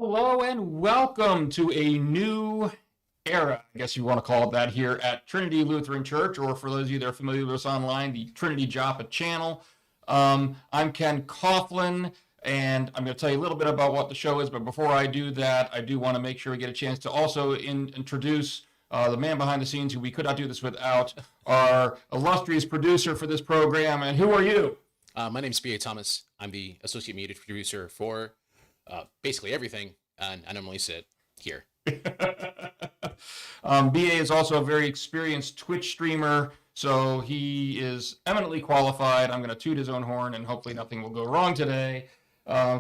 Hello and welcome to a new era, I guess you want to call it that, here at Trinity Lutheran Church, or for those of you that are familiar with us online, the Trinity Joppa channel. I'm Ken Coughlin, and I'm going to tell you a little bit about what the show is, but before I do that, I do want to make sure we get a chance to also introduce the man behind the scenes who we could not do this without, our illustrious producer for this program. And who are you? My name is B.A. Thomas. I'm the associate media producer for basically everything, and I normally sit here. BA is also a very experienced Twitch streamer, so he is eminently qualified. I'm going to toot his own horn, and hopefully nothing will go wrong today.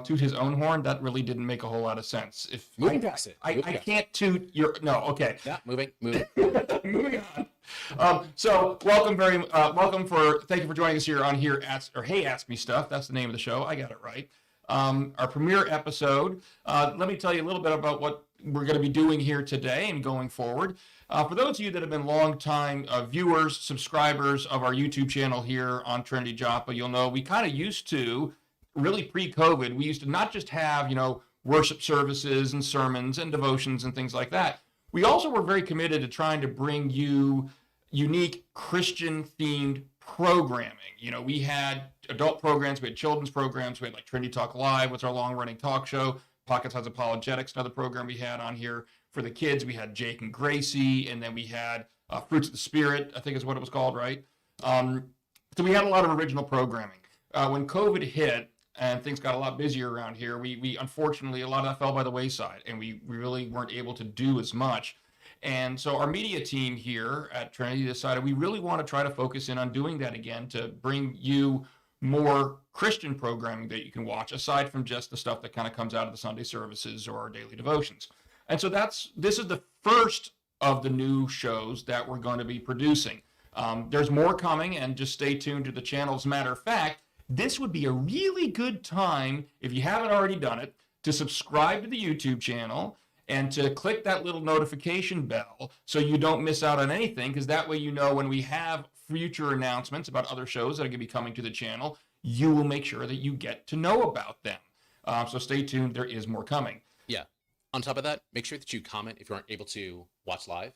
Toot his own horn? That really didn't make a whole lot of sense. Moving past it. I can't toot your... No, okay. Yeah, moving. Moving on. So welcome thank you for joining us here on Hey Ask Me Stuff. That's the name of the show. I got it right. Our premiere episode. Let me tell you a little bit about what we're going to be doing here today and going forward. For those of you that have been long-time viewers, subscribers of our YouTube channel here on Trinity Joppa, you'll know we kind of used to, really pre-COVID, we used to not just have, worship services and sermons and devotions and things like that. We also were very committed to trying to bring you unique Christian-themed programming. We had adult programs, we had children's programs, we had like Trinity Talk Live, what's our long-running talk show, Pocket Size Apologetics, another program we had on here. For the kids, we had Jake and Gracie, and then we had Fruits of the Spirit, I think is what it was called, right? So we had a lot of original programming. When COVID hit and things got a lot busier around here, we unfortunately, a lot of that fell by the wayside, and we really weren't able to do as much. And so our media team here at Trinity decided we really want to try to focus in on doing that again to bring you more Christian programming that you can watch, aside from just the stuff that kind of comes out of the Sunday services or our daily devotions. And so this is the first of the new shows that we're going to be producing. There's more coming, and just stay tuned to the channel. As a matter of fact, this would be a really good time, if you haven't already done it, to subscribe to the YouTube channel and to click that little notification bell so you don't miss out on anything, because that way you know when we have future announcements about other shows that are going to be coming to the channel, you will make sure that you get to know about them. So stay tuned. There is more coming. Yeah. On top of that, make sure that you comment if you aren't able to watch live,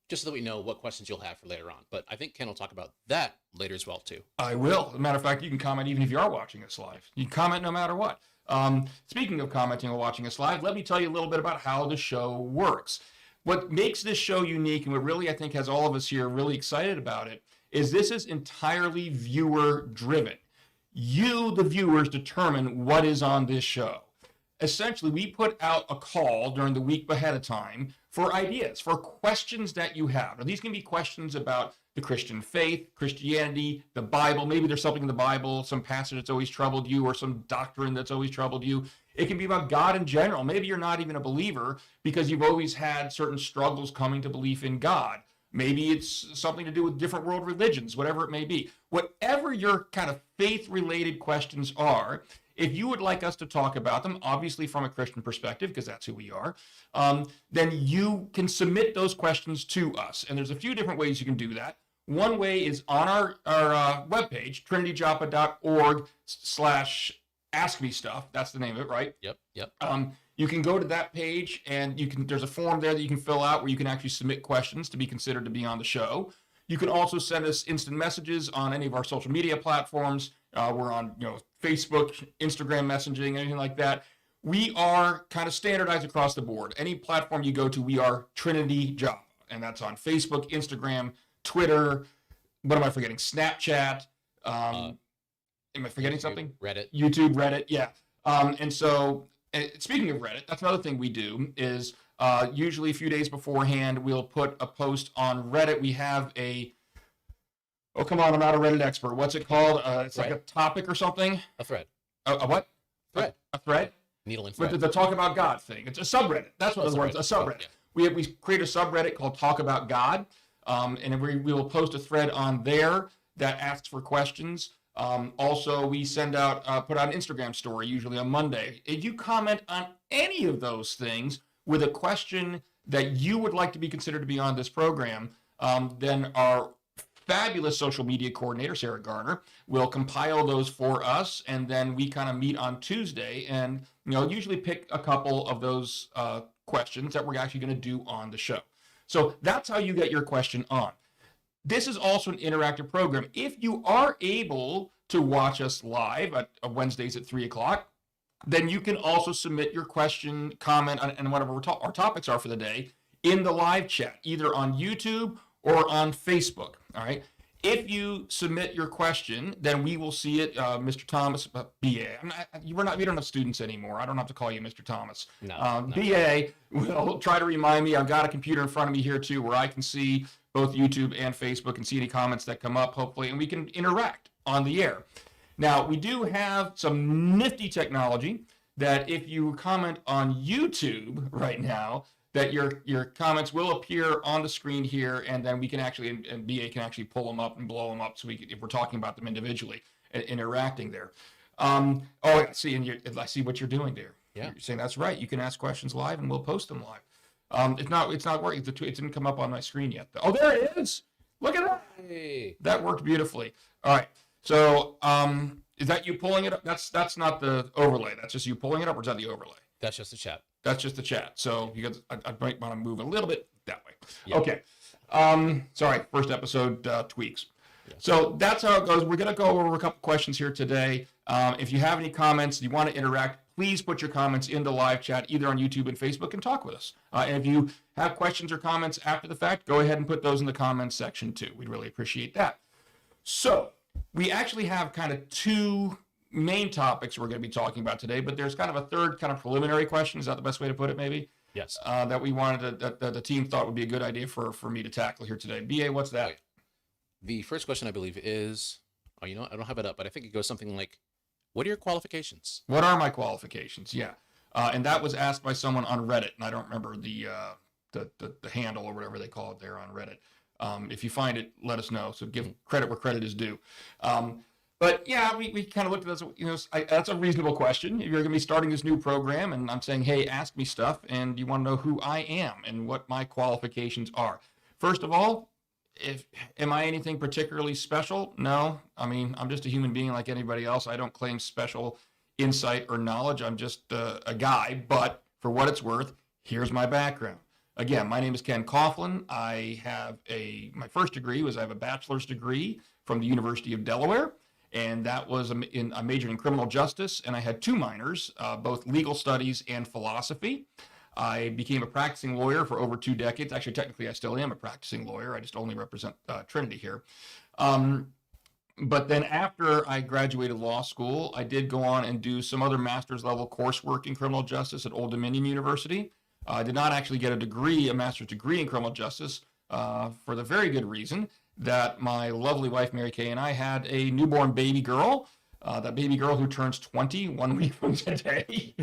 just so that we know what questions you'll have for later on. But I think Ken will talk about that later as well, too. I will. As a matter of fact, you can comment even if you are watching us live. You can comment no matter what. Speaking of commenting or watching us live, let me tell you a little bit about how the show works. What makes this show unique, and what really I think has all of us here really excited about it, is this is entirely viewer driven. You, the viewers, determine what is on this show. Essentially, we put out a call during the week ahead of time for ideas, for questions that you have. Now, these can be questions about the Christian faith, Christianity, the Bible. Maybe there's something in the Bible, some passage that's always troubled you, or some doctrine that's always troubled you. It can be about God in general. Maybe you're not even a believer because you've always had certain struggles coming to belief in God. Maybe it's something to do with different world religions, whatever it may be. Whatever your kind of faith-related questions are, if you would like us to talk about them, obviously from a Christian perspective, because that's who we are, then you can submit those questions to us. And there's a few different ways you can do that. One way is on our webpage, trinityjoppa.org/askmestuff. That's the name of it, right? Yep. You can go to that page, and there's a form there that you can fill out where you can actually submit questions to be considered to be on the show. You can also send us instant messages on any of our social media platforms. We're on Facebook, Instagram messaging, anything like that. We are kind of standardized across the board. Any platform you go to, we are Trinity Joppa, and that's on Facebook, Instagram, Twitter. What am I forgetting? Snapchat. Am I forgetting YouTube, something? Reddit. YouTube, Reddit, yeah. And speaking of Reddit, that's another thing we do is usually a few days beforehand, we'll put a post on Reddit. We have oh, come on, I'm not a Reddit expert. What's it called? It's like a topic or something. A thread. A what? Thread. A thread? Needle and thread. With the Talk About God thing. It's a subreddit. That's what the word is, a subreddit. Yeah. We create a subreddit called Talk About God, and we will post a thread on there that asks for questions. Also, we send out, put out an Instagram story, usually on Monday. If you comment on any of those things with a question that you would like to be considered to be on this program, then our fabulous social media coordinator, Sarah Garner, will compile those for us, and then we kind of meet on Tuesday and usually pick a couple of those questions that we're actually going to do on the show. So that's how you get your question on. This is also an interactive program. If you are able to watch us live at Wednesdays at 3 o'clock, then you can also submit your question, comment, and whatever our topics are for the day in the live chat, either on YouTube or on Facebook. All right. If you submit your question, then we will see it, Mr. Thomas, BA. We don't have students anymore. I don't have to call you Mr. Thomas. No. BA will try to remind me. I've got a computer in front of me here too, where I can see both YouTube and Facebook and see any comments that come up, hopefully, and we can interact on the air. Now, we do have some nifty technology that if you comment on YouTube right now, that your comments will appear on the screen here, and then we can actually, and BA can actually pull them up and blow them up, so if we're talking about them individually, interacting there. I see, and I see what you're doing there. Yeah. You're saying that's right. You can ask questions live, and we'll post them live. It's not working. It didn't come up on my screen yet, though. Oh, there it is. Look at that. Hey. That worked beautifully. All right. So, is that you pulling it up? That's not the overlay. That's just you pulling it up, or is that the overlay? That's just the chat. That's just the chat. So I might want to move a little bit that way. Yeah. Okay. Sorry. First episode tweaks. Yeah. So that's how it goes. We're going to go over a couple questions here today. If you have any comments, you want to interact, please put your comments in the live chat, either on YouTube and Facebook, and talk with us. And if you have questions or comments after the fact, go ahead and put those in the comments section too. We'd really appreciate that. So we actually have kind of two main topics we're going to be talking about today, but there's kind of a third kind of preliminary question. Is that the best way to put it, maybe? Yes. That we wanted that the team thought would be a good idea for me to tackle here today. BA, what's that? The first question, I believe, is, I don't have it up, but I think it goes something like, what are your qualifications? What are my qualifications? Yeah. And that was asked by someone on Reddit, and I don't remember the handle or whatever they call it there on Reddit. If you find it, let us know. So give credit where credit is due. But yeah, we kind of looked at this, that's a reasonable question. If you're going to be starting this new program and I'm saying, hey, ask me stuff, and you want to know who I am and what my qualifications are. First of all, am I anything particularly special? No. I mean, I'm just a human being like anybody else. I don't claim special insight or knowledge. I'm just a guy, but for what it's worth, here's my background. Again, my name is Ken Coughlin. I have my first degree I have a bachelor's degree from the University of Delaware. And that was I majored in criminal justice, and I had two minors, both legal studies and philosophy. I became a practicing lawyer for over 2 decades. Actually, technically, I still am a practicing lawyer. I just only represent Trinity here. But then after I graduated law school, I did go on and do some other master's level coursework in criminal justice at Old Dominion University. I did not actually get a master's degree in criminal justice for the very good reason that my lovely wife, Mary Kay, and I had a newborn baby girl, that baby girl who turns 20 1 week from today.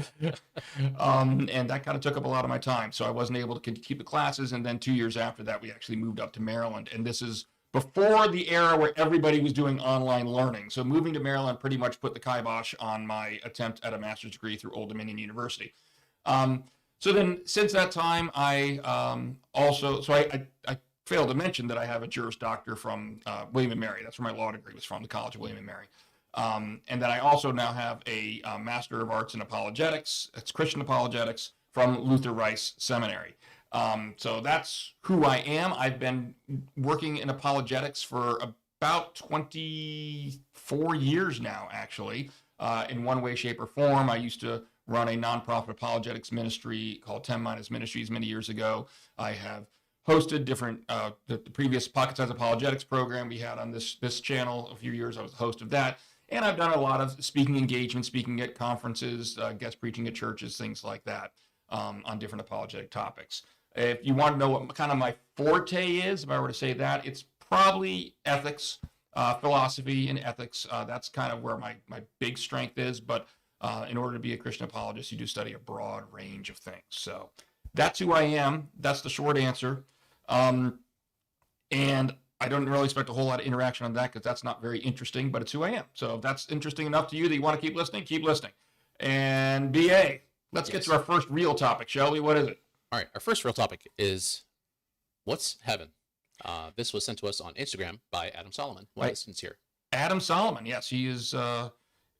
And that kind of took up a lot of my time. So I wasn't able to keep the classes. And then 2 years after that, we actually moved up to Maryland. And this is before the era where everybody was doing online learning. So moving to Maryland pretty much put the kibosh on my attempt at a master's degree through Old Dominion University. So then since that time, I failed to mention that I have a Juris Doctor from William & Mary. That's where my law degree was from, the College of William & Mary. And then I also now have a Master of Arts in Apologetics. It's Christian Apologetics from Luther Rice Seminary. So that's who I am. I've been working in apologetics for about 24 years now, actually, in one way, shape, or form. I used to run a nonprofit apologetics ministry called 10 Minus Ministries many years ago. I have hosted different, the previous Pocket Size Apologetics program we had on this channel a few years. I was the host of that. And I've done a lot of speaking engagements, speaking at conferences, guest preaching at churches, things like that, on different apologetic topics. If you want to know what kind of my forte is, if I were to say that, it's probably ethics, philosophy and ethics. That's kind of where my big strength is. But in order to be a Christian apologist, you do study a broad range of things. So that's who I am. That's the short answer. And I don't really expect a whole lot of interaction on that because that's not very interesting, but it's who I am. So if that's interesting enough to you that you want to keep listening, keep listening. And BA, let's get to our first real topic, shall we? What is it? All right. Our first real topic is, what's heaven? This was sent to us on Instagram by Adam Solomon, one of the students here. Adam Solomon, yes, he is a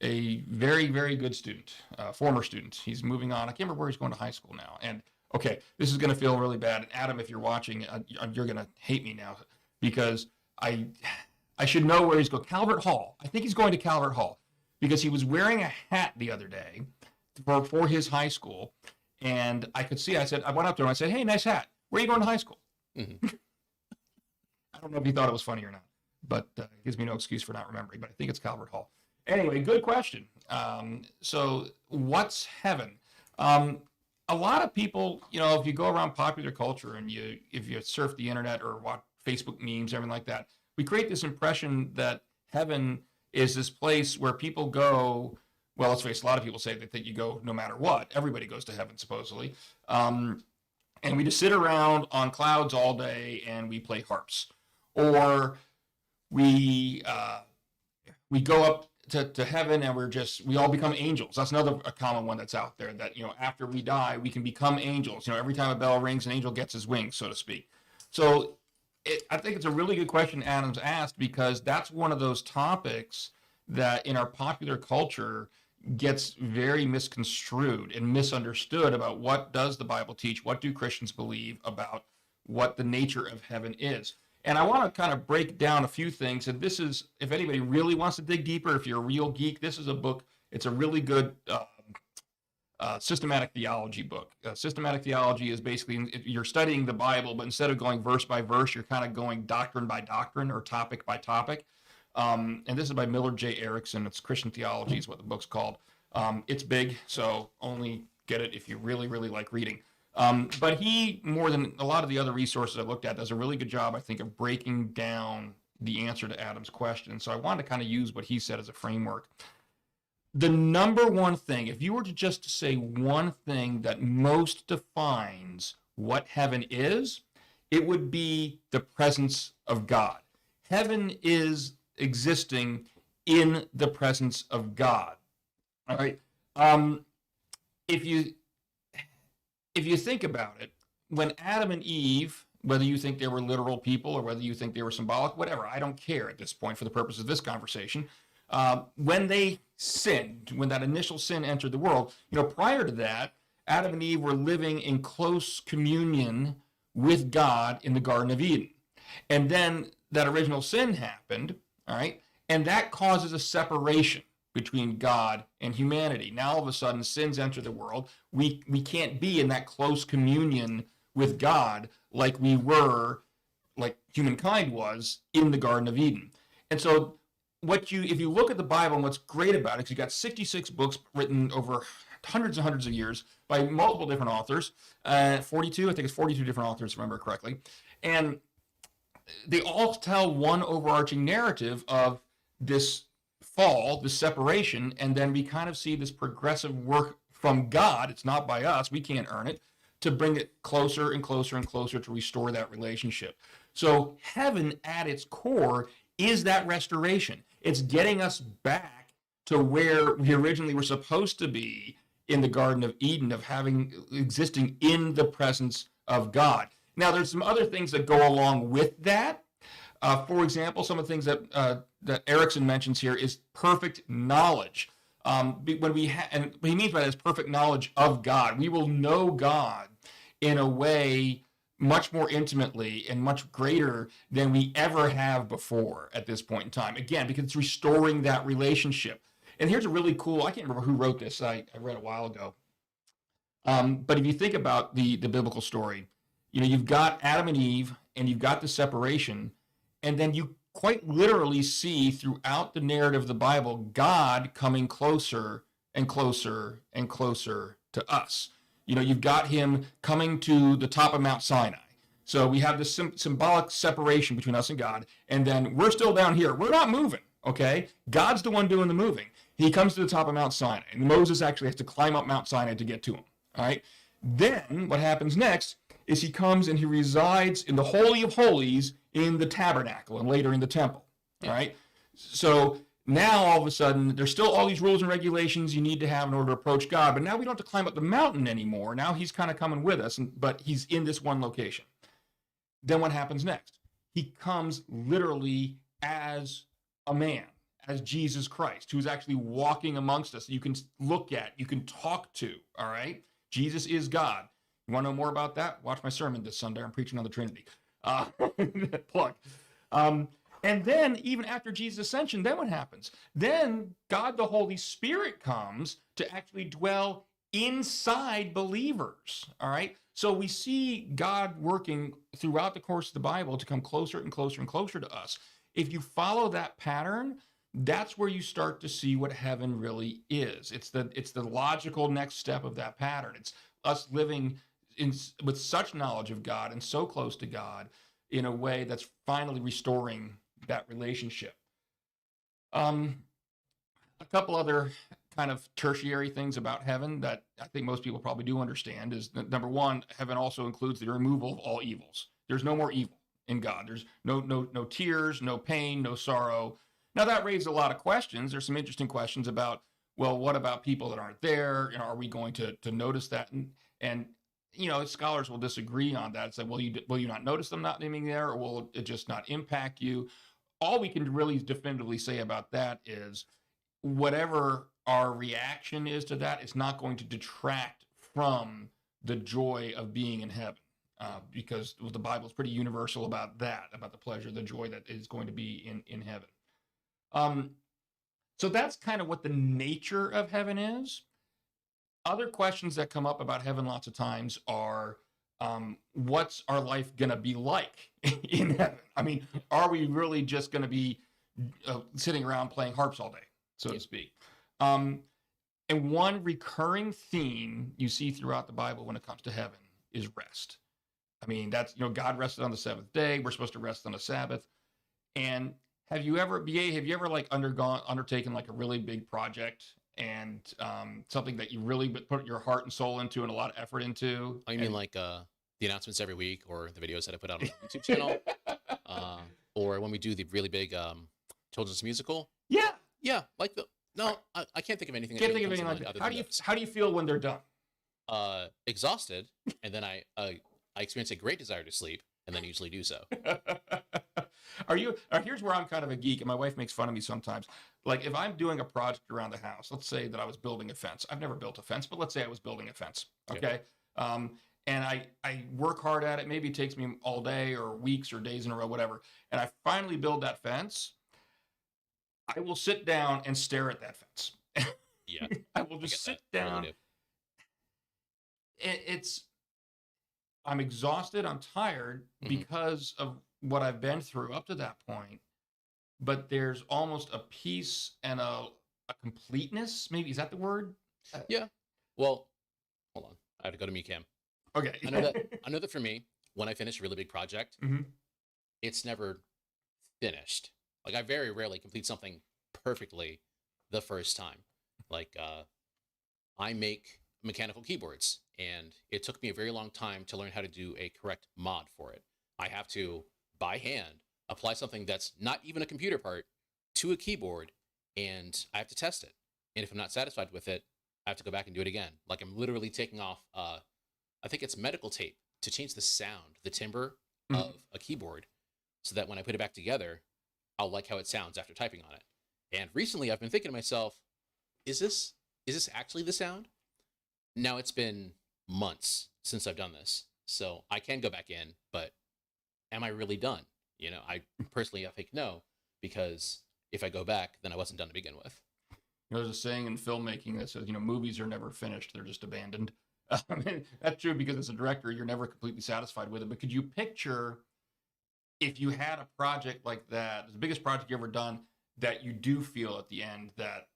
very, very good student, former student. He's moving on. I can't remember where he's going to high school now. And okay, this is going to feel really bad. And Adam, if you're watching, you're going to hate me now because I should know where he's going. Calvert Hall. I think he's going to Calvert Hall because he was wearing a hat the other day for his high school. And I could see, I went up to him, I said, hey, nice hat. Where are you going to high school? Mm-hmm. I don't know if he thought it was funny or not, but it gives me no excuse for not remembering, but I think it's Calvert Hall. Anyway, good question. So what's heaven? A lot of people, if you go around popular culture and if you surf the internet or watch Facebook memes, everything like that, we create this impression that heaven is this place where people go. Well, let's face it, a lot of people say they think you go no matter what. Everybody goes to heaven, supposedly. And we just sit around on clouds all day and we play harps. Or we go up to heaven and we all become angels. That's another common one that's out there, that, after we die, we can become angels. Every time a bell rings, an angel gets his wings, so to speak. So I think it's a really good question Adam's asked, because that's one of those topics that in our popular culture gets very misconstrued and misunderstood about what does the Bible teach, what do Christians believe about what the nature of heaven is. And I want to kind of break down a few things. And this is, if anybody really wants to dig deeper, if you're a real geek, this is a book. It's a really good systematic theology book. Systematic theology is basically, you're studying the Bible, but instead of going verse by verse, you're kind of going doctrine by doctrine or topic by topic. And this is by Millard J. Erickson. It's Christian Theology is what the book's called. It's big, so only get it if you really, really like reading. But he, more than a lot of the other resources I've looked at, does a really good job, I think, of breaking down the answer to Adam's question. So I wanted to kind of use what he said as a framework. The number one thing, if you were to just say one thing that most defines what heaven is, it would be the presence of God. Heaven is existing in the presence of God. All right. If you think about it, when Adam and Eve, whether you think they were literal people or whether you think they were symbolic, whatever, I don't care at this point for the purpose of this conversation. When they sinned, when that initial sin entered the world, prior to that, Adam and Eve were living in close communion with God in the Garden of Eden. And then that original sin happened, all right, and that causes a separation between God and humanity. Now, all of a sudden, sins enter the world. We can't be in that close communion with God like we were, like humankind was in the Garden of Eden. And so if you look at the Bible, and what's great about it, is you got 66 books written over hundreds and hundreds of years by multiple different authors, 42, I think it's 42 different authors, if I remember correctly. And they all tell one overarching narrative of this fall, this separation, and then we kind of see this progressive work from God. It's not by us, we can't earn it, to bring it closer and closer and closer to restore that relationship. So heaven at its core is that restoration. It's getting us back to where we originally were supposed to be in the Garden of Eden, of existing in the presence of God. Now, there's some other things that go along with that. For example, some of the things that Erickson mentions here is perfect knowledge. And what he means by that is perfect knowledge of God. We will know God in a way much more intimately and much greater than we ever have before at this point in time. Again, because it's restoring that relationship. And here's a really cool, I can't remember who wrote this. I read it a while ago. But if you think about the biblical story, you've got Adam and Eve, and you've got the separation, and then you quite literally see throughout the narrative of the Bible, God coming closer and closer and closer to us. You've got him coming to the top of Mount Sinai. So we have this symbolic separation between us and God, and then we're still down here. We're not moving, okay? God's the one doing the moving. He comes to the top of Mount Sinai, and Moses actually has to climb up Mount Sinai to get to him, all right? Then what happens next is he comes and he resides in the Holy of Holies in the tabernacle and later in the temple, all right? So now all of a sudden, there's still all these rules and regulations you need to have in order to approach God, but now we don't have to climb up the mountain anymore. Now he's kind of coming with us, but he's in this one location. Then what happens next? he comes literally as a man, as Jesus Christ, who's actually walking amongst us. You can look at, you can talk to, all right? Jesus is God. You want to know more about that? Watch my sermon this Sunday. I'm preaching on the Trinity. Plug. And then, even after Jesus' ascension, then what happens? Then God the Holy Spirit comes to actually dwell inside believers, all right? So we see God working throughout the course of the Bible to come closer and closer and closer to us. If you follow that pattern, that's where you start to see what heaven really is. It's the logical next step of that pattern. It's us living with such knowledge of God and so close to God in a way that's finally restoring that relationship. A couple other kind of tertiary things about heaven that I think most people probably do understand is that, number one, heaven also includes the removal of all evils. There's no more evil in God. There's no tears, no pain, no sorrow. Now that raises a lot of questions. There's some interesting questions about, well, what about people that aren't there? You know, are we going to notice that? And you know, scholars will disagree on that. Say, will you not notice them not being there, or will it just not impact you? All we can really definitively say about that is whatever our reaction is to that, it's not going to detract from the joy of being in heaven, because the Bible is pretty universal about that, about the pleasure, the joy that is going to be in heaven. So that's kind of what the nature of heaven is. Other questions that come up about heaven lots of times are, what's our life going to be like in heaven? I mean, are we really just going to be sitting around playing harps all day, so to speak? And one recurring theme you see throughout the Bible when it comes to heaven is rest. I mean, that's, you know, God rested on the seventh day. We're supposed to rest on the Sabbath. And have you ever like undertaken like a really big project and something that you really put your heart and soul into and a lot of effort into? Oh, you mean like the announcements every week, or the videos that I put out on the YouTube channel, or when we do the really big children's musical? Yeah, like I can't think of anything. Can't think of anything like that. How do you feel when they're done? Exhausted, and then I experience a great desire to sleep, and then usually do so. Here's where I'm kind of a geek, and my wife makes fun of me sometimes. Like, if I'm doing a project around the house, let's say that I was building a fence. I've never built a fence, but let's say I was building a fence. Okay. And I work hard at it. Maybe it takes me all day or weeks or days in a row, whatever. And I finally build that fence. I will sit down and stare at that fence. Yeah. I will just sit down. Really I'm exhausted. I'm tired because of what I've been through up to that point. But there's almost a peace and a completeness. Maybe, is that the word? Yeah. Well, hold on. I have to go to MeCam. Okay. I know that for me, when I finish a really big project, it's never finished. Like, I very rarely complete something perfectly the first time. Like, I make mechanical keyboards, and it took me a very long time to learn how to do a correct mod for it. I have to, by hand, apply something that's not even a computer part to a keyboard, and I have to test it. And if I'm not satisfied with it, I have to go back and do it again. Like, I'm literally taking off, I think it's medical tape, to change the sound, the timbre of a keyboard, so that when I put it back together, I'll like how it sounds after typing on it. And recently I've been thinking to myself, is this actually the sound? Now it's been months since I've done this, so I can go back in, but am I really done? You know, I personally think no, because if I go back, then I wasn't done to begin with. You know, there's a saying in filmmaking that says, you know, movies are never finished, they're just abandoned. I mean, that's true, because as a director, you're never completely satisfied with it. But could you picture if you had a project like that, the biggest project you ever done, that you do feel at the end that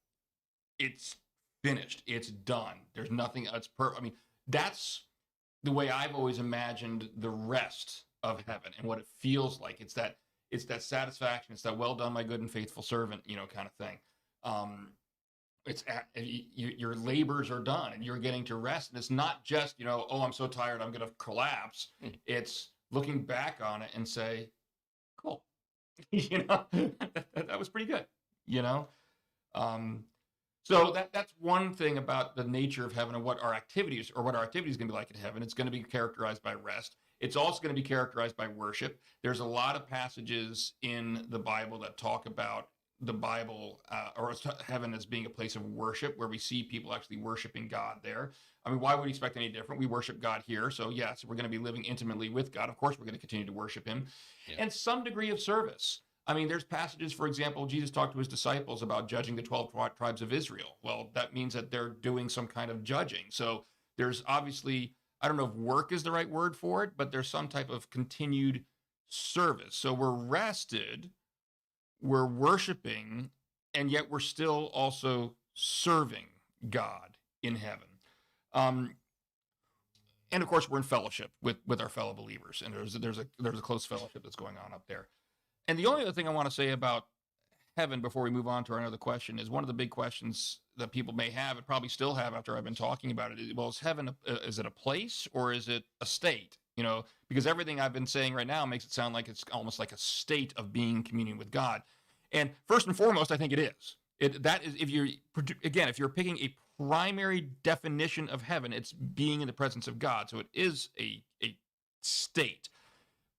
it's finished, it's done, there's nothing, it's I mean, that's the way I've always imagined the rest of heaven and what it feels like. It's that satisfaction. It's that, well done, my good and faithful servant, you know, kind of thing. Your labors are done and you're getting to rest. And it's not just, you know, oh, I'm so tired, I'm going to collapse. It's looking back on it and say, cool, you know, that was pretty good, you know? So that's one thing about the nature of heaven and what our activities are going to be like in heaven. It's going to be characterized by rest. It's also going to be characterized by worship. There's a lot of passages in the Bible that talk about the Bible or heaven as being a place of worship, where we see people actually worshiping God there. I mean, why would we expect any different? We worship God here. So yes, we're going to be living intimately with God. Of course, we're going to continue to worship him. Yeah. And some degree of service. I mean, there's passages, for example, Jesus talked to his disciples about judging the 12 tribes of Israel. Well, that means that they're doing some kind of judging. So there's obviously, I don't know if work is the right word for it, but there's some type of continued service. So we're rested, we're worshiping, and yet we're still also serving God in heaven. And of course, we're in fellowship with our fellow believers, and there's a close fellowship that's going on up there. And the only other thing I want to say about heaven before we move on to our other question is one of the big questions that people may have, and probably still have after I've been talking about it. Well, is heaven, is it a place or is it a state? You know, because everything I've been saying right now makes it sound like it's almost like a state of being in communion with God. And first and foremost, I think it is. That is, if you're picking a primary definition of heaven, it's being in the presence of God. So it is a state.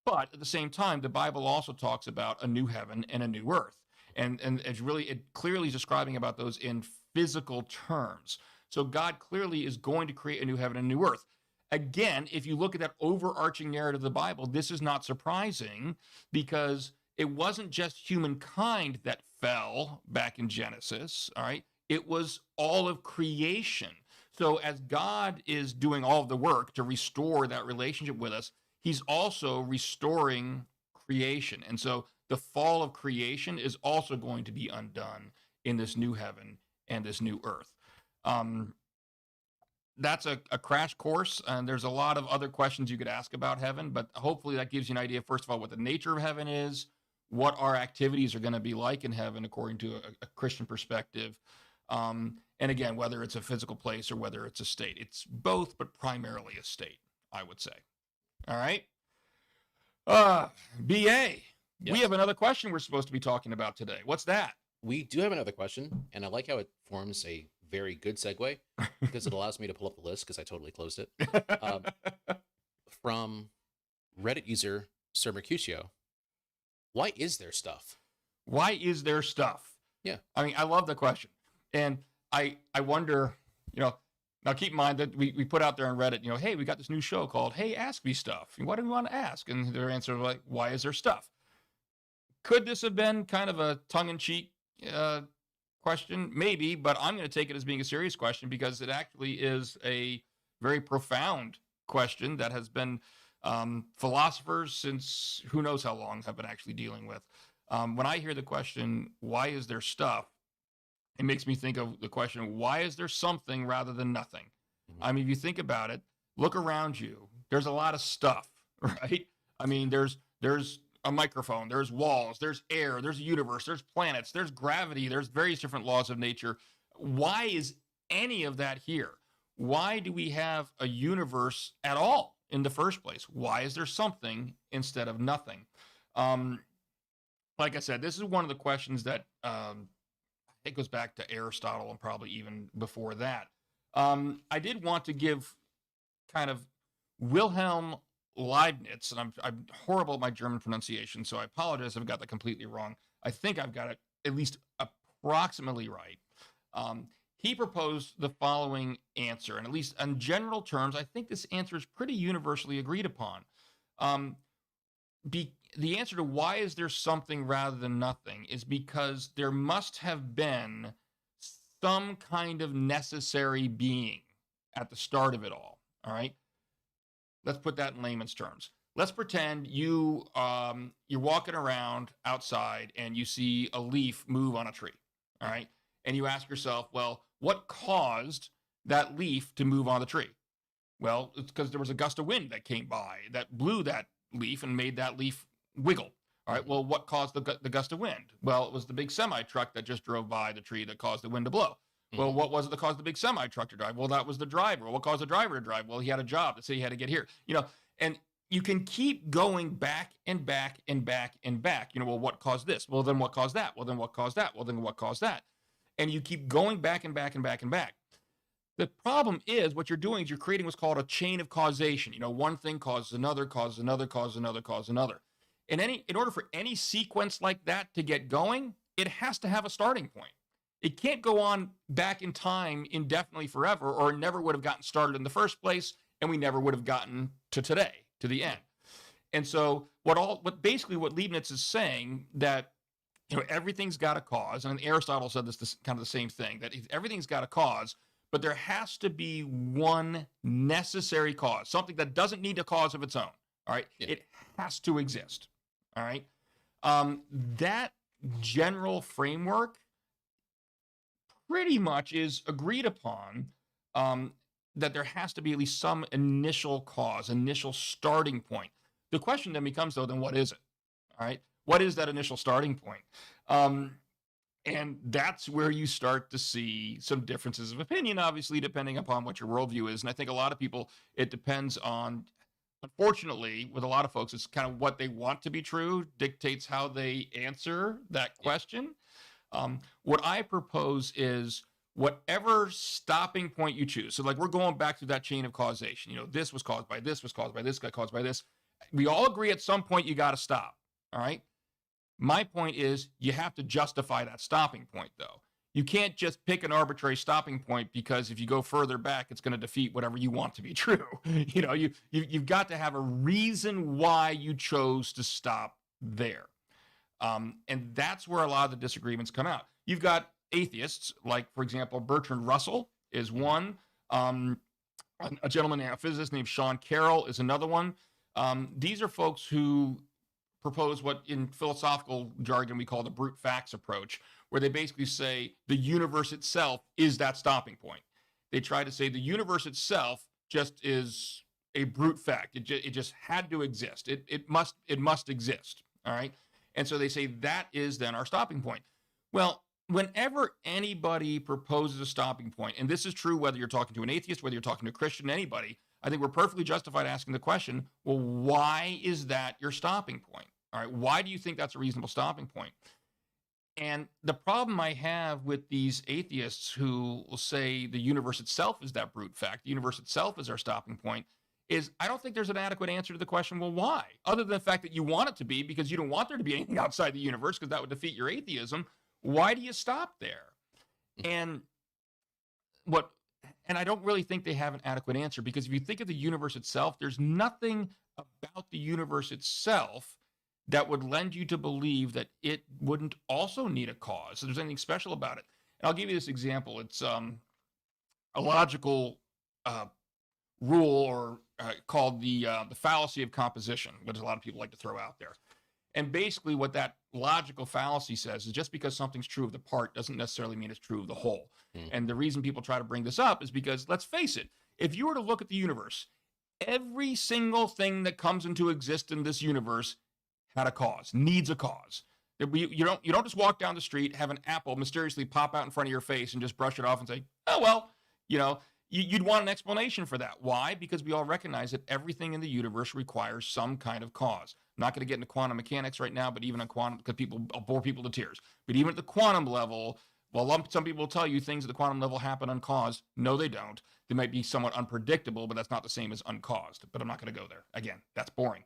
But at the same time, the Bible also talks about a new heaven and a new earth. And it clearly is describing about those in physical terms. So God clearly is going to create a new heaven and a new earth. Again, if you look at that overarching narrative of the Bible, this is not surprising, because it wasn't just humankind that fell back in Genesis, all right? It was all of creation. So as God is doing all of the work to restore that relationship with us, he's also restoring creation. And so the fall of creation is also going to be undone in this new heaven and this new earth. That's a crash course, and there's a lot of other questions you could ask about heaven, but hopefully that gives you an idea, first of all, what the nature of heaven is, what our activities are going to be like in heaven according to a Christian perspective. And again, whether it's a physical place or whether it's a state. It's both, but primarily a state, I would say. All right. BA, Yes. We have another question we're supposed to be talking about today. What's that? We do have another question, and I like how it forms a very good segue because it allows me to pull up the list because I totally closed it. From Reddit user Sir Mercutio. Why is there stuff? Why is there stuff? Yeah. I mean, I love the question. And I wonder, now keep in mind that we put out there on Reddit, hey, we got this new show called Hey, Ask Me Stuff. What do we want to ask? And their answer was like, why is there stuff? Could this have been kind of a tongue-in-cheek question? Maybe, but I'm going to take it as being a serious question because it actually is a very profound question that has been philosophers since who knows how long have been actually dealing with. When I hear the question, why is there stuff? It makes me think of the question, why is there something rather than nothing? Mm-hmm. I mean, if you think about it, look around you. There's a lot of stuff, right? I mean, there's a microphone, there's walls, there's air, there's a universe, there's planets, there's gravity, there's various different laws of nature. Why is any of that here? Why do we have a universe at all in the first place? Why is there something instead of nothing? Like I said, this is one of the questions that it goes back to Aristotle and probably even before that. I did want to give kind of Wilhelm Leibniz, and I'm horrible at my German pronunciation, so I apologize if I've got that completely wrong. I think I've got it at least approximately right. He proposed the following answer, and at least in general terms, I think this answer is pretty universally agreed upon. The answer to why is there something rather than nothing is because there must have been some kind of necessary being at the start of it all right? Let's put that in layman's terms. Let's pretend you're walking around outside and you see a leaf move on a tree, all right? And you ask yourself, well, what caused that leaf to move on the tree? Well, it's because there was a gust of wind that came by that blew that leaf and made that leaf wiggle. All right, well, what caused the gust of wind? Well, it was the big semi-truck that just drove by the tree that caused the wind to blow. Well, what was it that caused the big semi-truck to drive? Well, that was the driver. What caused the driver to drive? Well, he had a job that said he had to get here. And you can keep going back and back and back and back. Well, what caused this? Well, then what caused that? Well, then what caused that? Well, then what caused that? And you keep going back and back and back and back. The problem is what you're doing is you're creating what's called a chain of causation. One thing causes another, causes another, causes another, causes another. In order for any sequence like that to get going, it has to have a starting point. It can't go on back in time indefinitely forever, or it never would have gotten started in the first place, and we never would have gotten to today, to the end. And so what Leibniz is saying, that everything's got a cause, and Aristotle said this kind of the same thing, that everything's got a cause, but there has to be one necessary cause, something that doesn't need a cause of its own. All right, yeah. It has to exist. All right, that general framework pretty much is agreed upon, that there has to be at least some initial cause, initial starting point. The question then becomes, though, then what is it? All right, what is that initial starting point? And that's where you start to see some differences of opinion, obviously, depending upon what your worldview is. And I think a lot of people, it depends on, unfortunately, with a lot of folks, it's kind of what they want to be true dictates how they answer that question. What I propose is whatever stopping point you choose. So like we're going back to that chain of causation. This was caused by this, was caused by this, got caused by this. We all agree at some point you got to stop. All right. My point is you have to justify that stopping point, though. You can't just pick an arbitrary stopping point because if you go further back, it's going to defeat whatever you want to be true. You've got to have a reason why you chose to stop there. And that's where a lot of the disagreements come out. You've got atheists, like, for example, Bertrand Russell is one. A gentleman, a physicist named Sean Carroll is another one. These are folks who propose what in philosophical jargon we call the brute facts approach, where they basically say the universe itself is that stopping point. They try to say the universe itself just is a brute fact. It just had to exist. It must exist. All right. And so they say that is then our stopping point. Well, whenever anybody proposes a stopping point, and this is true whether you're talking to an atheist, whether you're talking to a Christian, anybody, I think we're perfectly justified asking the question, well, why is that your stopping point? All right, why do you think that's a reasonable stopping point? And the problem I have with these atheists who will say the universe itself is that brute fact, the universe itself is our stopping point, is I don't think there's an adequate answer to the question, well, why? Other than the fact that you want it to be because you don't want there to be anything outside the universe because that would defeat your atheism. Why do you stop there? And I don't really think they have an adequate answer, because if you think of the universe itself, there's nothing about the universe itself that would lend you to believe that it wouldn't also need a cause. So there's anything special about it. And I'll give you this example. It's a logical rule, or called the fallacy of composition, which a lot of people like to throw out there. And basically what that logical fallacy says is just because something's true of the part doesn't necessarily mean it's true of the whole. And the reason people try to bring this up is because, let's face it, if you were to look at the universe, every single thing that comes into existence in this universe had a cause, needs a cause. You don't just walk down the street, have an apple mysteriously pop out in front of your face and just brush it off and say, oh, well, you'd want an explanation for that. Why? Because we all recognize that everything in the universe requires some kind of cause. I'm not going to get into quantum mechanics right now, but even on quantum, because I'll bore people to tears. But even at the quantum level, well, some people will tell you things at the quantum level happen uncaused. No, they don't. They might be somewhat unpredictable, but that's not the same as uncaused. But I'm not going to go there. Again, that's boring.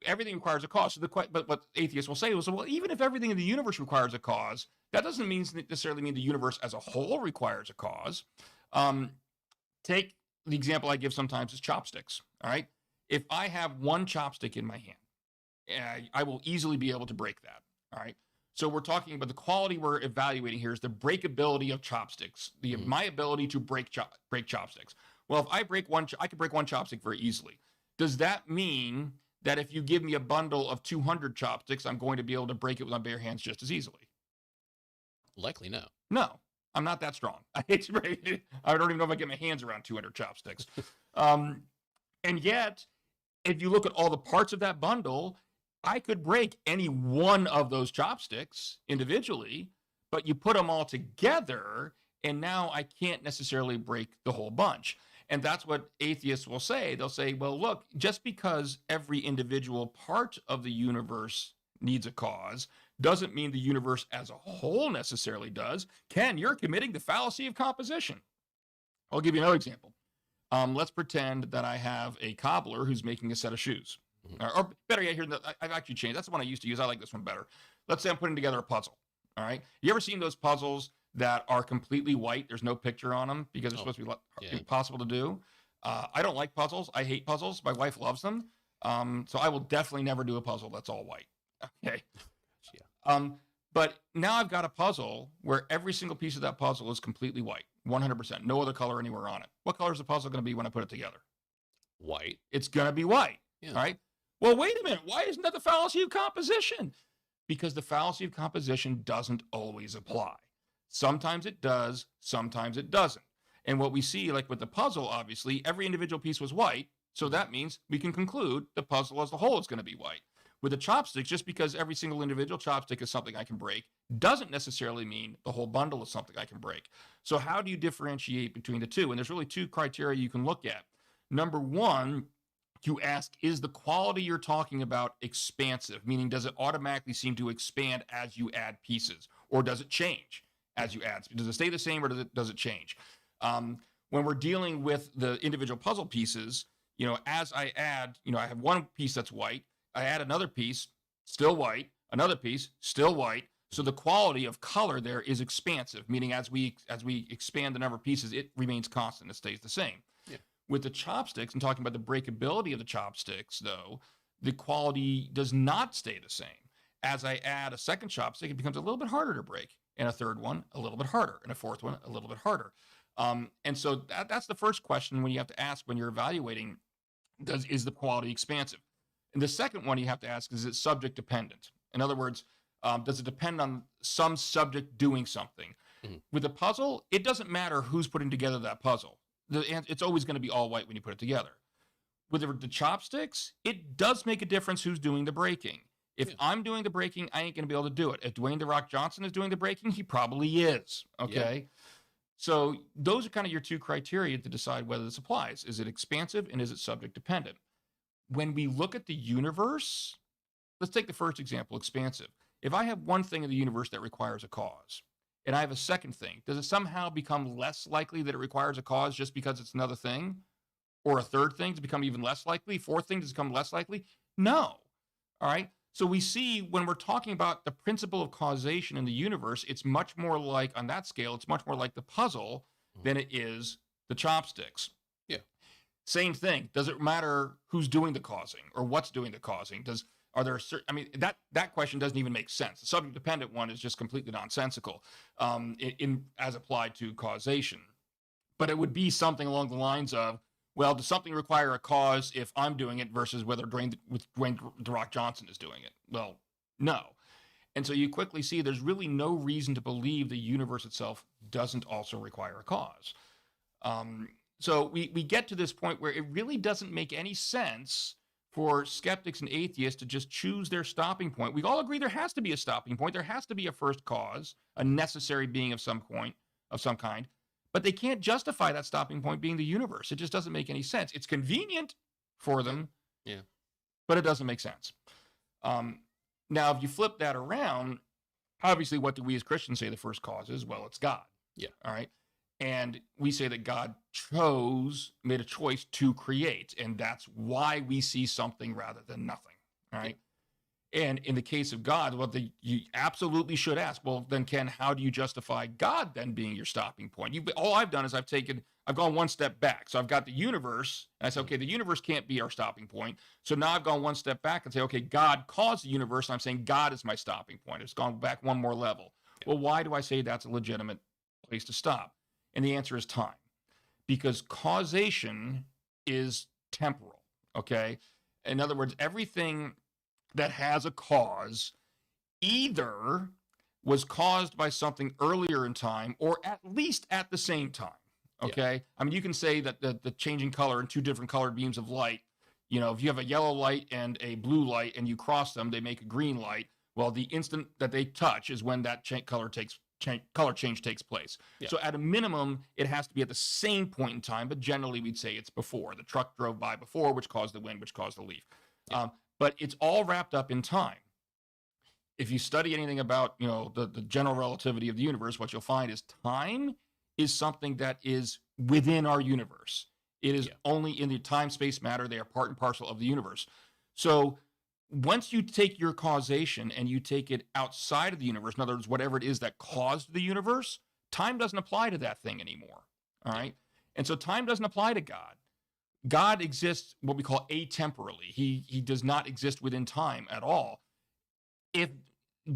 Everything requires a cause. But what atheists will say is, well, even if everything in the universe requires a cause, that doesn't necessarily mean the universe as a whole requires a cause. Take the example I give sometimes is chopsticks. All right. If I have one chopstick in my hand, I will easily be able to break that. All right. So we're talking about the quality we're evaluating here is the breakability of chopsticks, my ability to break chopsticks. Well, if I break one, I can break one chopstick very easily. Does that mean that if you give me a bundle of 200 chopsticks, I'm going to be able to break it with my bare hands just as easily? Likely no. No, I'm not that strong. I don't even know if I get my hands around 200 chopsticks. And yet, if you look at all the parts of that bundle, I could break any one of those chopsticks individually, but you put them all together, and now I can't necessarily break the whole bunch. And that's what atheists will say. They'll say, well, look, just because every individual part of the universe needs a cause doesn't mean the universe as a whole necessarily does. Ken, you're committing the fallacy of composition. I'll give you another example. Let's pretend that I have a cobbler who's making a set of shoes. Or better yet, here, I've actually changed. That's the one I used to use. I like this one better. Let's say I'm putting together a puzzle. All right. You ever seen those puzzles that are completely white? There's no picture on them because they're supposed to be impossible to do. I don't like puzzles. I hate puzzles. My wife loves them. So I will definitely never do a puzzle that's all white. Okay. But now I've got a puzzle where every single piece of that puzzle is completely white, 100%, no other color anywhere on it. What color is the puzzle going to be when I put it together? White. It's going to be white. Yeah. All right. Well, wait a minute. Why isn't that the fallacy of composition? Because the fallacy of composition doesn't always apply. Sometimes it does, sometimes it doesn't. And what we see, like with the puzzle, obviously, every individual piece was white. So that means we can conclude the puzzle as a whole is going to be white. With the chopsticks, just because every single individual chopstick is something I can break doesn't necessarily mean the whole bundle is something I can break. So how do you differentiate between the two? And there's really two criteria you can look at. Number one, you ask, is the quality you're talking about expansive? Meaning, does it automatically seem to expand as you add pieces? Or does it change as you add? Does it stay the same or does it change? When we're dealing with the individual puzzle pieces, as I add, I have one piece that's white, I add another piece, still white, another piece, still white. So the quality of color there is expansive, meaning as we expand the number of pieces, it remains constant, it stays the same. Yeah. With the chopsticks, I'm talking about the breakability of the chopsticks, though, the quality does not stay the same. As I add a second chopstick, it becomes a little bit harder to break, and a third one, a little bit harder, and a fourth one, a little bit harder. And so that's the first question when you have to ask when you're evaluating, is the quality expansive? And the second one you have to ask, is it subject dependent? In other words, does it depend on some subject doing something? Mm-hmm. With a puzzle, it doesn't matter who's putting together that puzzle. It's always going to be all white when you put it together. With the chopsticks, it does make a difference who's doing the breaking. If I'm doing the breaking, I ain't going to be able to do it. If Dwayne "The Rock" Johnson is doing the breaking, he probably is. Okay. Yeah. So those are kind of your two criteria to decide whether this applies. Is it expansive and is it subject dependent? When we look at the universe, let's take the first example, expansive. If I have one thing in the universe that requires a cause, and I have a second thing, does it somehow become less likely that it requires a cause just because it's another thing? Or a third thing to become even less likely? Fourth thing to become less likely? No. All right. So we see when we're talking about the principle of causation in the universe, it's much more like, on that scale, it's much more like the puzzle than it is the chopsticks. Yeah. Same thing. Does it matter who's doing the causing or what's doing the causing? That question doesn't even make sense. The subject dependent one is just completely nonsensical as applied to causation. But it would be something along the lines of, well, does something require a cause if I'm doing it versus whether Dwayne "The Rock" Johnson is doing it? Well, no. And so you quickly see there's really no reason to believe the universe itself doesn't also require a cause. So we get to this point where it really doesn't make any sense for skeptics and atheists to just choose their stopping point. We all agree there has to be a stopping point. There has to be a first cause, a necessary being of some kind. But they can't justify that stopping point being the universe. It just doesn't make any sense. It's convenient for them, but it doesn't make sense. Now, if you flip that around, obviously, what do we as Christians say the first cause is? Well, it's God. Yeah. All right. And we say that God made a choice to create, and that's why we see something rather than nothing. All right. And in the case of God, you absolutely should ask, well, then, Ken, how do you justify God then being your stopping point? All I've done is I've gone one step back. So I've got the universe, and I say, okay, the universe can't be our stopping point. So now I've gone one step back and say, okay, God caused the universe, and I'm saying God is my stopping point. It's gone back one more level. Yeah. Well, why do I say that's a legitimate place to stop? And the answer is time. Because causation is temporal, okay? In other words, everything that has a cause either was caused by something earlier in time or at least at the same time. Okay. Yeah. I mean, you can say that the changing color in two different colored beams of light, if you have a yellow light and a blue light and you cross them, they make a green light. Well, the instant that they touch is when that color change takes place. Yeah. So at a minimum, it has to be at the same point in time, but generally we'd say it's before. The truck drove by before, which caused the wind, which caused the leaf. Yeah. But it's all wrapped up in time. if you study anything about, the general relativity of the universe, what you'll find is time is something that is within our universe. It is only in the time, space, matter. They are part and parcel of the universe. So once you take your causation and you take it outside of the universe, in other words, whatever it is that caused the universe, time doesn't apply to that thing anymore. All right. And so time doesn't apply to God. God exists what we call atemporally. He does not exist within time at all. If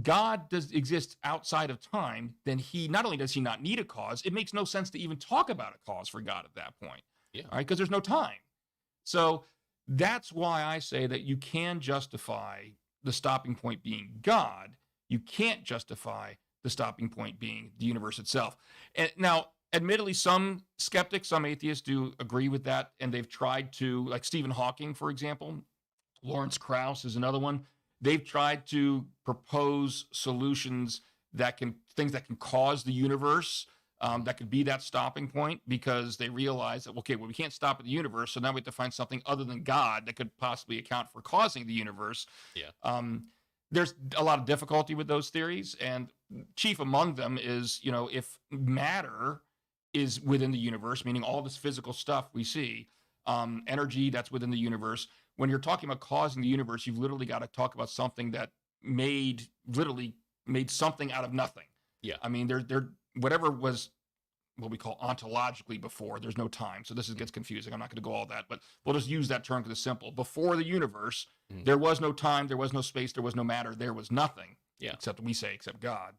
God does exist outside of time, then he not only does he not need a cause, it makes no sense to even talk about a cause for God at that point. Yeah. All right, because there's no time. So that's why I say that you can justify the stopping point being God. You can't justify the stopping point being the universe itself. And now, admittedly, some skeptics, some atheists do agree with that, and they've tried to, like Stephen Hawking, for example, Lawrence Krauss is another one. They've tried to propose solutions things that can cause the universe, that could be that stopping point, because they realize that, okay, well, we can't stop at the universe, so now we have to find something other than God that could possibly account for causing the universe. Yeah. There's a lot of difficulty with those theories, and chief among them is, if matter is within the universe, meaning all this physical stuff we see, energy that's within the universe. When you're talking about causing the universe, you've literally got to talk about something that literally made something out of nothing. Yeah. I mean, whatever was what we call ontologically before, there's no time. So this gets confusing. I'm not going to go all that, but we'll just use that term because it's simple. Before the universe, there was no time, there was no space, there was no matter, there was nothing. Yeah. Except God.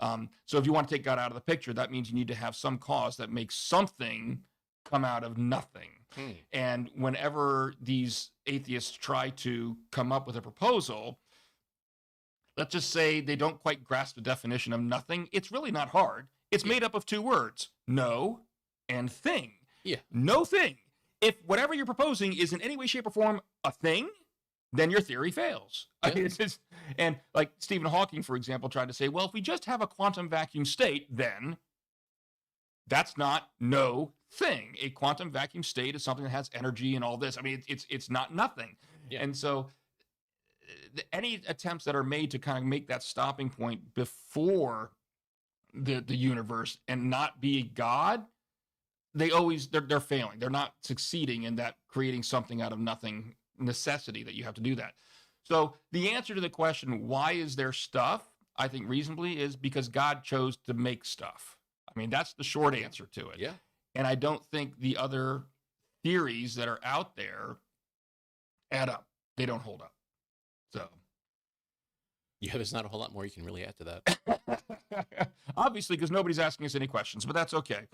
Yeah. So if you want to take God out of the picture, that means you need to have some cause that makes something come out of nothing. And whenever these atheists try to come up with a proposal, let's just say they don't quite grasp the definition of nothing. It's really not hard. It's made up of two words, no and thing. Yeah. No thing. If whatever you're proposing is in any way, shape, or form a thing, then your theory fails. Yeah. I mean, and like Stephen Hawking, for example, tried to say, well, if we just have a quantum vacuum state, then that's not no thing. A quantum vacuum state is something that has energy and all this. I mean, it's not nothing. Yeah. And so any attempts that are made to kind of make that stopping point before the universe and not be God, they're failing. They're not succeeding in that creating something out of nothing necessity that you have to do that. So the answer to the question, why is there stuff, I think reasonably, is because God chose to make stuff. I mean, that's the short answer to it. Yeah. And I don't think the other theories that are out there add up. They don't hold up. So. Yeah, there's not a whole lot more you can really add to that. Obviously, because nobody's asking us any questions, but that's okay.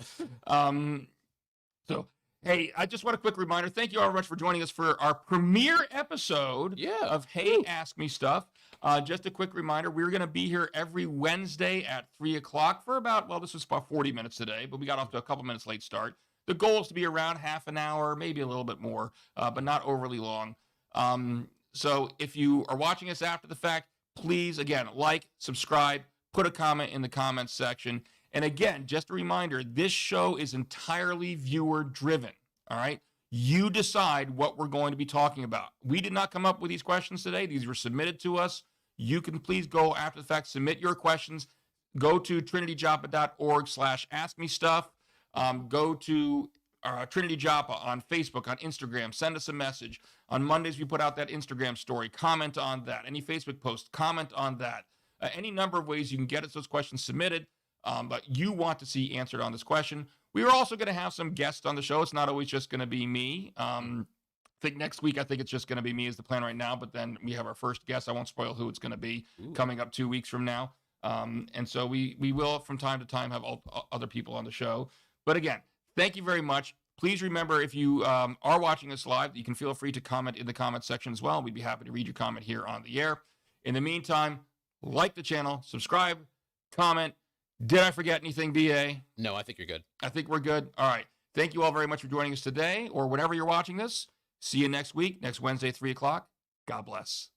So, hey, I just want a quick reminder. Thank you all very much for joining us for our premiere episode of Hey, Ask Me Stuff. Just a quick reminder, we're going to be here every Wednesday at 3 o'clock for this was about 40 minutes today, but we got off to a couple minutes late start. The goal is to be around half an hour, maybe a little bit more, but not overly long. So if you are watching us after the fact, please, again, like, subscribe, put a comment in the comments section. And again, just a reminder, this show is entirely viewer driven. All right. You decide what we're going to be talking about. We did not come up with these questions today. These were submitted to us. You can please go after the fact, submit your questions. Go to trinityjoppa.org/askmestuff. Go to Trinity Joppa on Facebook, on Instagram. Send us a message. On Mondays, we put out that Instagram story. Comment on that. Any Facebook post, comment on that. Any number of ways you can get us those questions submitted, but you want to see answered on this question. We are also going to have some guests on the show. It's not always just going to be me. I think next week, it's just going to be me is the plan right now, but then we have our first guest. I won't spoil who it's going to be coming up 2 weeks from now. And so we will, from time to time, have other people on the show. But again, thank you very much. Please remember, if you are watching us live, you can feel free to comment in the comment section as well. We'd be happy to read your comment here on the air. In the meantime, like the channel, subscribe, comment. Did I forget anything, BA? No, I think you're good. I think we're good. All right. Thank you all very much for joining us today or whenever you're watching this. See you next week, next Wednesday, 3 o'clock. God bless.